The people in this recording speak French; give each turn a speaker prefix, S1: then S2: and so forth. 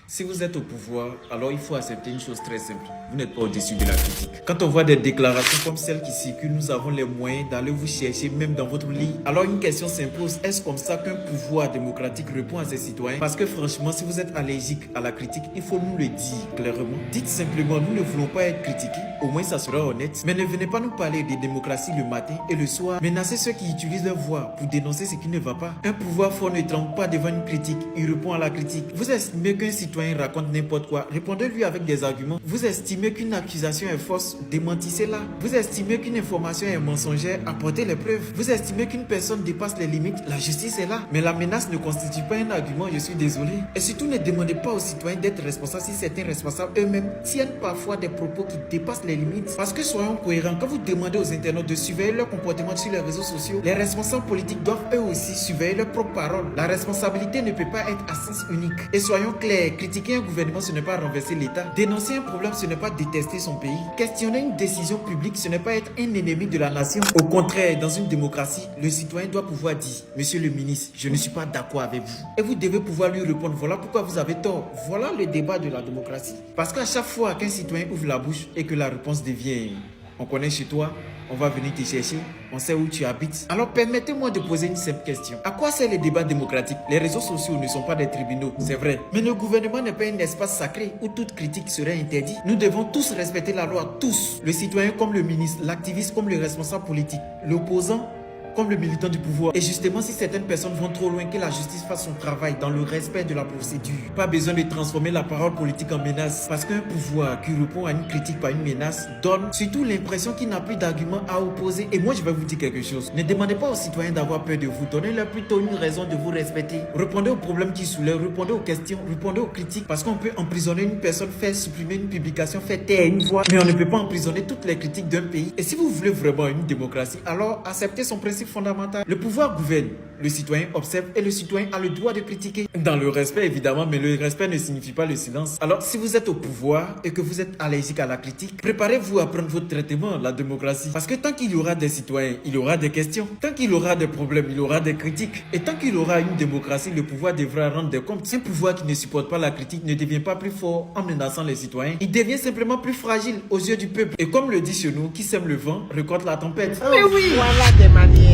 S1: Si vous êtes au pouvoir, alors il faut accepter une chose très simple. Vous n'êtes pas au-dessus de la critique. Quand on voit des déclarations comme celles qui circulent, nous avons les moyens d'aller vous chercher même dans votre lit. Alors une question s'impose. Est-ce comme ça qu'un pouvoir démocratique répond à ses citoyens? Parce que franchement, si vous êtes allergique à la critique, il faut nous le dire clairement. Dites simplement, nous ne voulons pas être critiqués. Au moins, ça sera honnête. Mais ne venez pas nous parler de démocratie le matin et le soir. Menacez ceux qui utilisent leur voix pour dénoncer ce qui ne va pas. Un pouvoir fort ne tremble pas devant une critique. Il répond à la critique. Vous estimez qu'un citoyen raconte n'importe quoi, répondez-lui avec des arguments. Vous estimez qu'une accusation est fausse, démentissez-la. Vous estimez qu'une information est mensongère, apportez les preuves. Vous estimez qu'une personne dépasse les limites, la justice est là. Mais la menace ne constitue pas un argument, je suis désolé. Et surtout, ne demandez pas aux citoyens d'être responsables si certains responsables eux-mêmes tiennent parfois des propos qui dépassent les limites. Parce que soyons cohérents, quand vous demandez aux internautes de surveiller leur comportement sur les réseaux sociaux, les responsables politiques doivent eux aussi surveiller leurs propres paroles. La responsabilité ne peut pas être à sens unique. Et soyons clairs, critiquer un gouvernement, ce n'est pas renverser l'État. Dénoncer un problème, ce n'est pas détester son pays. Questionner une décision publique, ce n'est pas être un ennemi de la nation. Au contraire, dans une démocratie, le citoyen doit pouvoir dire: Monsieur le ministre, je ne suis pas d'accord avec vous. Et vous devez pouvoir lui répondre: voilà pourquoi vous avez tort. Voilà le débat de la démocratie. Parce qu'à chaque fois qu'un citoyen ouvre la bouche et que la réponse devient: on connaît chez toi, on va venir te chercher, on sait où tu habites. Alors permettez-moi de poser une simple question. À quoi sert les débats démocratiques? Les réseaux sociaux ne sont pas des tribunaux, c'est vrai. Mais le gouvernement n'est pas un espace sacré où toute critique serait interdite. Nous devons tous respecter la loi, tous. Le citoyen comme le ministre, l'activiste comme le responsable politique, l'opposant comme le militant du pouvoir. Et justement, si certaines personnes vont trop loin, que la justice fasse son travail dans le respect de la procédure. Pas besoin de transformer la parole politique en menace. Parce qu'un pouvoir qui répond à une critique par une menace donne surtout l'impression qu'il n'a plus d'arguments à opposer. Et moi, je vais vous dire quelque chose. Ne demandez pas aux citoyens d'avoir peur de vous. Donnez-leur plutôt une raison de vous respecter. Répondez aux problèmes qui soulèvent, répondez aux questions, répondez aux critiques. Parce qu'on peut emprisonner une personne, faire supprimer une publication, faire taire une voix. Mais on ne peut pas emprisonner toutes les critiques d'un pays. Et si vous voulez vraiment une démocratie, alors acceptez son principe fondamental. Le pouvoir gouverne, le citoyen observe et le citoyen a le droit de critiquer. Dans le respect évidemment, mais le respect ne signifie pas le silence. Alors si vous êtes au pouvoir et que vous êtes allergique à la critique, préparez-vous à prendre votre traitement, la démocratie. Parce que tant qu'il y aura des citoyens, il y aura des questions. Tant qu'il y aura des problèmes, il y aura des critiques. Et tant qu'il y aura une démocratie, le pouvoir devra rendre des comptes. Un pouvoir qui ne supporte pas la critique ne devient pas plus fort en menaçant les citoyens. Il devient simplement plus fragile aux yeux du peuple. Et comme le dit chez nous, qui sème le vent récolte la tempête.
S2: Mais oui, voilà des manières.